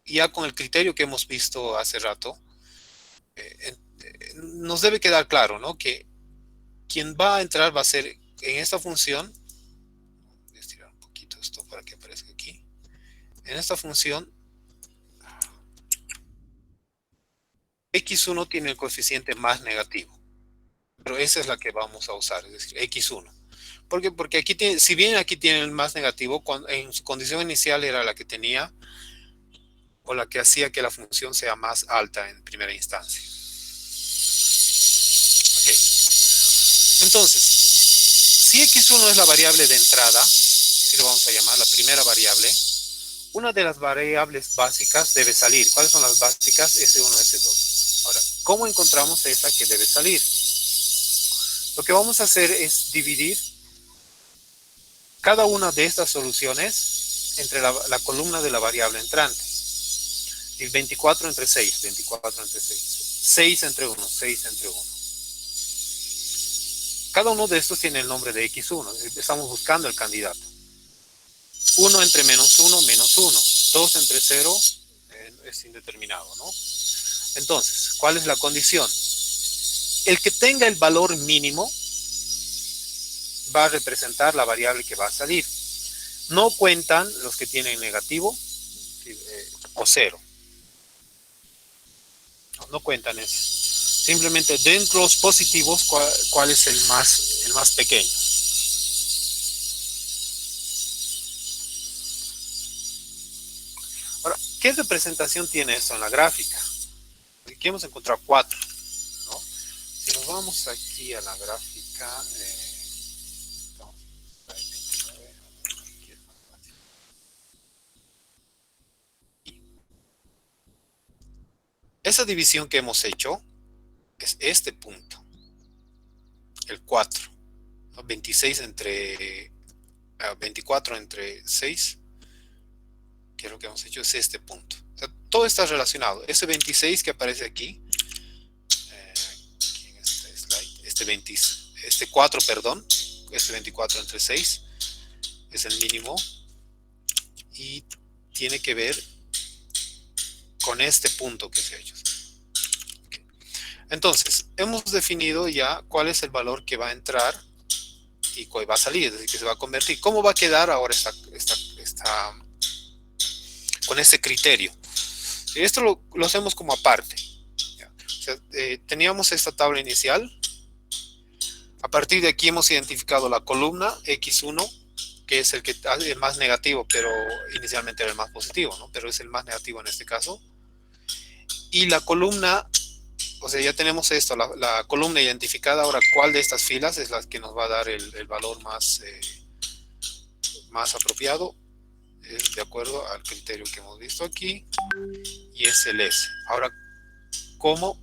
ya con el criterio que hemos visto hace rato, nos debe quedar claro, ¿no? Que quien va a entrar va a ser en esta función. Voy a estirar un poquito esto para que aparezca aquí. En esta función, x1 tiene el coeficiente más negativo. Pero esa es la que vamos a usar, es decir, x1. ¿Por qué? Porque aquí tiene, si bien aquí tiene el más negativo, en su condición inicial era la que tenía o la que hacía que la función sea más alta en primera instancia. Ok. Entonces, si x1 es la variable de entrada, así lo vamos a llamar, la primera variable, una de las variables básicas debe salir. ¿Cuáles son las básicas? S1, S2. Ahora, ¿cómo encontramos esa que debe salir? Lo que vamos a hacer es dividir cada una de estas soluciones entre la columna de la variable entrante. El 24 entre 6, 24 entre 6. 6 entre 1, 6 entre 1. Cada uno de estos tiene el nombre de x1. Estamos buscando el candidato. 1 entre menos 1, menos 1. 2 entre 0 es indeterminado, ¿no? Entonces, ¿cuál es la condición? El que tenga el valor mínimo va a representar la variable que va a salir. No cuentan los que tienen negativo o 0. No cuentan eso. Simplemente dentro de los positivos, ¿cuál es el más pequeño? Ahora, ¿qué representación tiene esto en la gráfica? Aquí hemos encontrado 4, ¿no? Si nos vamos aquí a la gráfica, esa división que hemos hecho es este punto, el 4, ¿no? 26 entre 24 entre 6, que es lo que hemos hecho, es este punto. O sea, todo está relacionado. Ese 26 que aparece aquí, aquí en este slide, este 4, perdón, este 24 entre 6 es el mínimo y tiene que ver con este punto que se ha hecho. Okay. Entonces, hemos definido ya cuál es el valor que va a entrar y cuál va a salir, es decir, que se va a convertir. ¿Cómo va a quedar ahora con ese criterio? Y esto lo hacemos como aparte. O sea, teníamos esta tabla inicial. A partir de aquí hemos identificado la columna x1, que es el más negativo, pero inicialmente era el más positivo, ¿no? Pero es el más negativo en este caso. Y la columna, o sea, ya tenemos esto, la columna identificada. Ahora, ¿cuál de estas filas es la que nos va a dar el valor más apropiado? Es de acuerdo al criterio que hemos visto aquí, y es el S. Ahora, ¿cómo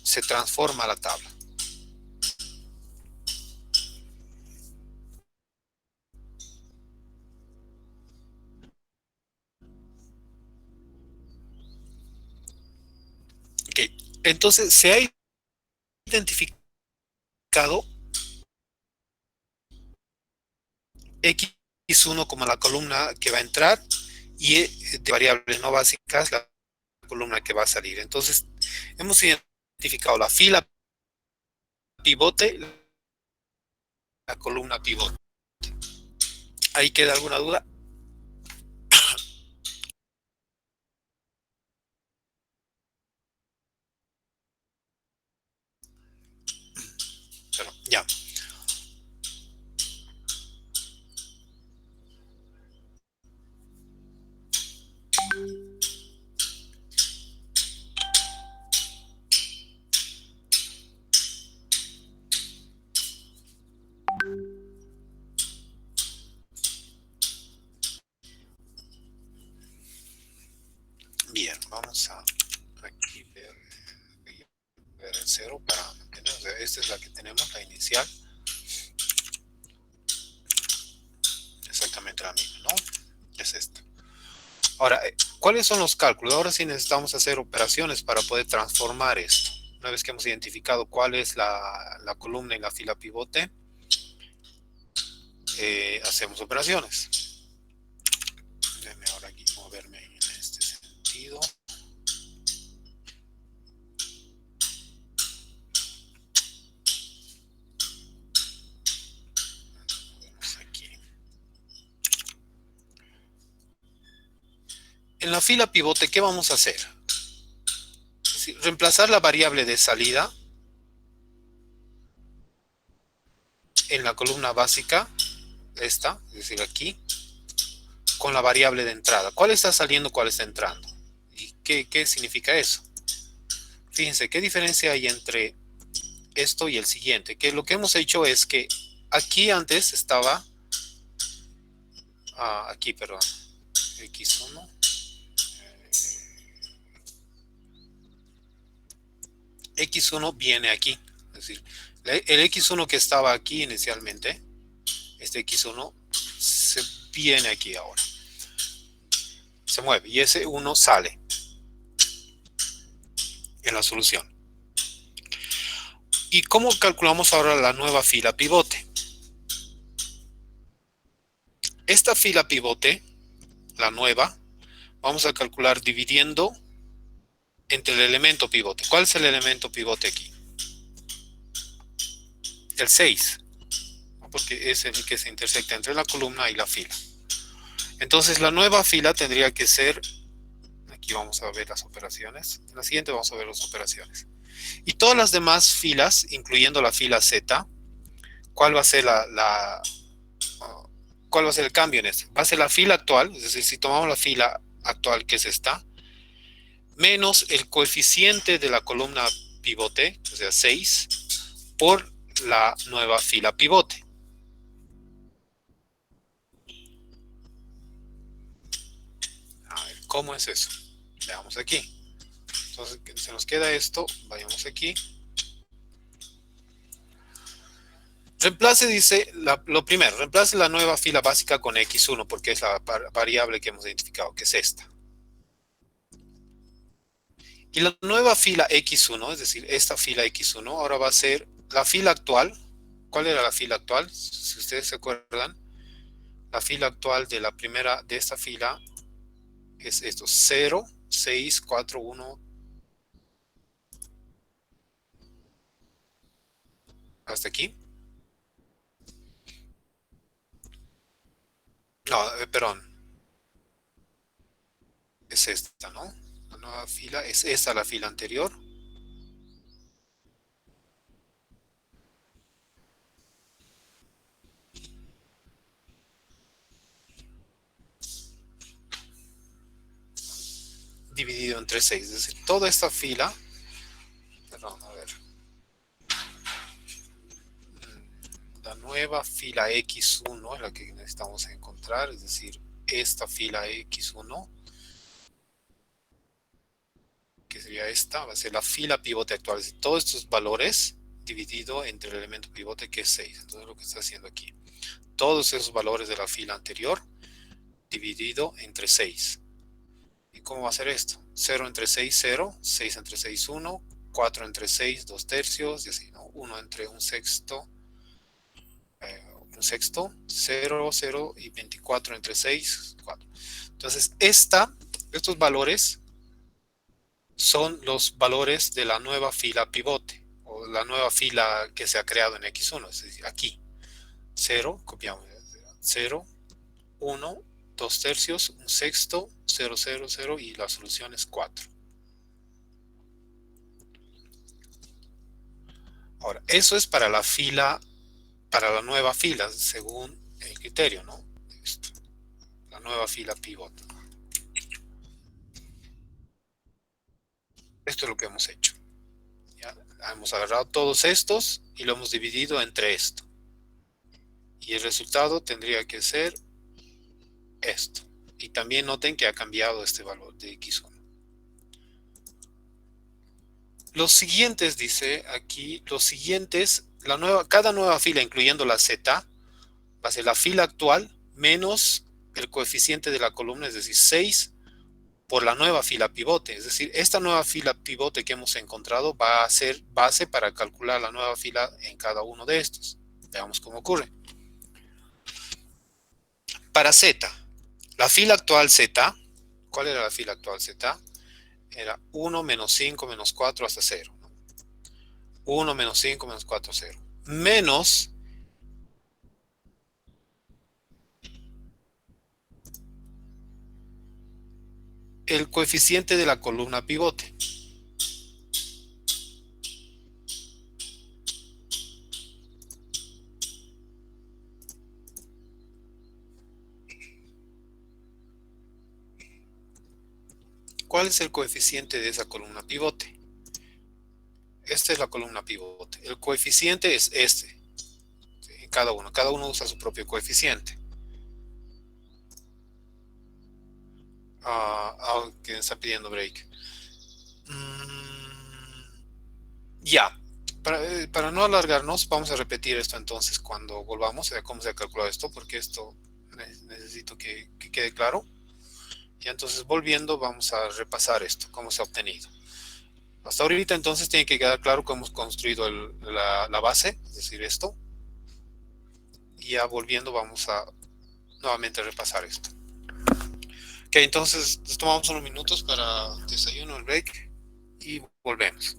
se transforma la tabla? Ok, entonces se ha identificado x1 como la columna que va a entrar y de variables no básicas la columna que va a salir. Entonces hemos identificado la fila pivote, la columna pivote. ¿Ahí queda alguna duda? Pero, ya. Bien, vamos a aquí ver el 0 para mantener. O sea, esta es la que tenemos, la inicial. Exactamente la misma, ¿no? Es esta. Ahora, ¿cuáles son los cálculos? Ahora sí necesitamos hacer operaciones para poder transformar esto. Una vez que hemos identificado cuál es la columna y la fila pivote, hacemos operaciones. Déjenme ahora aquí moverme en este sentido. en la fila pivote, ¿qué vamos a hacer? Es decir, reemplazar la variable de salida en la columna básica, esta, es decir, aquí, con la variable de entrada. ¿Cuál está saliendo, cuál está entrando? ¿Y qué significa eso? Fíjense, ¿qué diferencia hay entre esto y el siguiente? Que lo que hemos hecho es que aquí antes estaba, aquí, perdón, x1, x1 viene aquí, es decir, el x1 que estaba aquí inicialmente, este x1 se viene aquí ahora, se mueve y ese 1 sale en la solución. ¿Y cómo calculamos ahora la nueva fila pivote? Esta fila pivote, la nueva, vamos a calcular dividiendo entre el elemento pivote. ¿Cuál es el elemento pivote aquí? El 6, porque es el que se intersecta entre la columna y la fila. Entonces la nueva fila tendría que ser, aquí vamos a ver las operaciones, en la siguiente vamos a ver las operaciones. Y todas las demás filas, incluyendo la fila Z, ¿cuál va a ser cuál va a ser el cambio en esto? Va a ser la fila actual, es decir, si tomamos la fila actual que es esta, menos el coeficiente de la columna pivote, o sea 6, por la nueva fila pivote. A ver, ¿cómo es eso? Veamos aquí. Entonces, se nos queda esto, vayamos aquí. Reemplace, dice, lo primero, reemplace la nueva fila básica con x1, porque es la variable que hemos identificado, que es esta. Y la nueva fila x1, es decir, esta fila x1, ahora va a ser la fila actual. ¿Cuál era la fila actual? Si ustedes se acuerdan, la fila actual de la primera, de esta fila, es esto, 0, 6, 4, 1, hasta aquí. No, perdón, es esta, ¿no? La nueva fila, es esta la fila anterior. Dividido entre 6, es decir, toda esta fila, perdón, a ver, la nueva fila x1 es la que necesitamos encontrar, es decir, esta fila x1, que sería esta, va a ser la fila pivote actual, es decir, todos estos valores dividido entre el elemento pivote que es 6, entonces lo que está haciendo aquí, todos esos valores de la fila anterior dividido entre 6. ¿Y cómo va a ser esto? 0 entre 6, 0, 6 entre 6, 1, 4 entre 6, 2 tercios, y así, ¿no? 1 entre un sexto, 0, 0, y 24 entre 6, 4. Entonces, estos valores son los valores de la nueva fila pivote, o la nueva fila que se ha creado en X1, es decir, aquí. 0, copiamos, 0, 1, 2 tercios, un sexto, 0, 0, 0 y la solución es 4. Ahora, eso es para la fila, para la nueva fila, según el criterio, ¿no? Esto, la nueva fila pivote. Esto es lo que hemos hecho. ¿Ya? Hemos agarrado todos estos y lo hemos dividido entre esto. Y el resultado tendría que ser esto. Y también noten que ha cambiado este valor de x1. Los siguientes, dice aquí, los siguientes, cada nueva fila, incluyendo la z, va a ser la fila actual menos el coeficiente de la columna, es decir, 6 por la nueva fila pivote. Es decir, esta nueva fila pivote que hemos encontrado va a ser base para calcular la nueva fila en cada uno de estos. Veamos cómo ocurre. Para z, la fila actual z, ¿cuál era la fila actual z? Era 1 menos 5 menos 4 hasta 0. 1 menos 5 menos 4, 0. Menos el coeficiente de la columna pivote. ¿Cuál es el coeficiente de esa columna pivote? Esta es la columna pivote. El coeficiente es este. ¿Sí? Cada uno usa su propio coeficiente. Que me está pidiendo break. Ya. Para no alargarnos, vamos a repetir esto entonces cuando volvamos a cómo se ha calculado esto, porque esto necesito que quede claro. Y entonces volviendo vamos a repasar esto, cómo se ha obtenido. Hasta ahorita entonces tiene que quedar claro cómo hemos construido la base, es decir, esto. Y ya volviendo vamos a nuevamente repasar esto. Ok, entonces nos tomamos unos minutos para desayuno, el break y volvemos.